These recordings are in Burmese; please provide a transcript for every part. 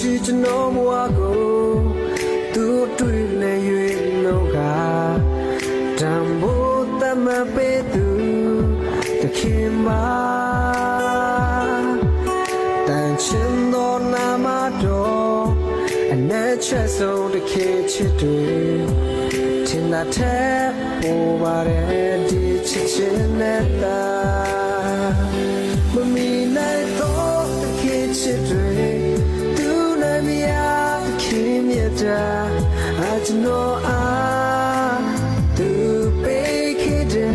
ရှိကျွန်တော်ဘဝကိုသူတွေ့လဲ၍လောကတံမိုးတမပေးသူတခင်ပါတန်ချင်တော်နာမတော်အနဲ့ချက်ဆုံးတခင်ချစ်တွေထင်တာထက်ပေါ်ပါတယ်ဒီချစ်ချင်းနဲ့တာမမီနိုင်တော့တခင်ချစ်တွေသူနိုင်မရခင်မြတ်တာအကျွန်တော်အားသူပေးခဲ့တယ်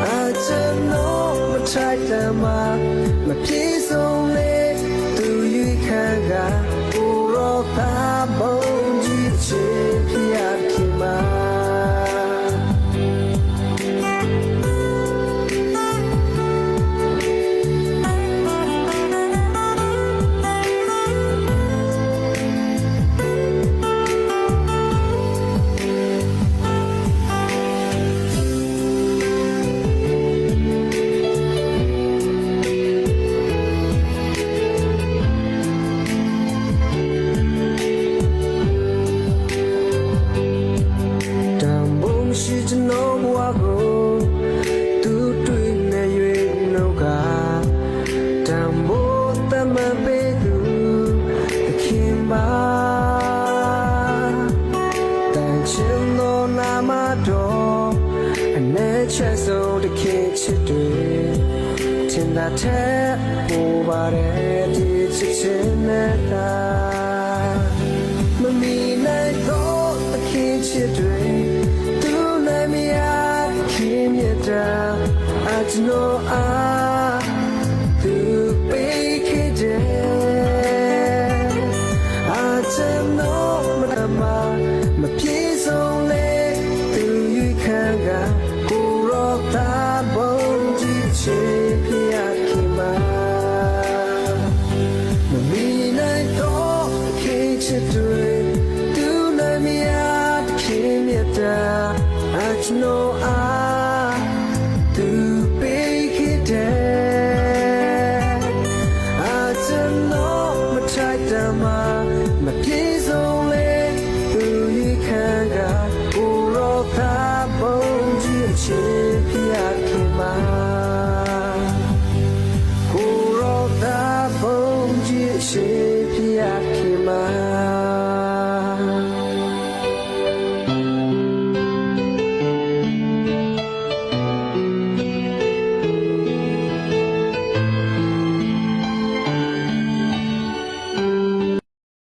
အကျွန်တော်မထိုက်တမှာမပြေဆုံးလေသူရွေးခံကကိုရောသာဘုံကြီးချစ်ပြရခင်မှာရှိကျွန်တော်ဘဝကိုသူတွေ့နေ၍နောက်ကတံမိုးတမပေးသူသခင်ပါတန်ချင်တော်နာမတော်အနဲ့ချက်ဆုံးတခင်ချစ်တွေထင်တာထက်ပေါ်ပါတယ်ဒီချစ်ချင်းနဲ့တာမမီနိုင်တော့သခင်ချစ်တွေခင်မြတ်တာအကျွန်တော်အားသူပေးခဲ့တယ်အကျွန်တော်မပြေဆုံးလေသူရွေးခံကကိုရောသာဘုံကြီးချစ်ပြရခင်မှာမမီနိုင်တော့ခင်ချစ်တွေသူနိုင်မရခင်မြတ်တာအကျွန်တော်အားသူပေးခဲ့တယ်အကျွန်တော်မထိုက်တမှာမပြေဆုံး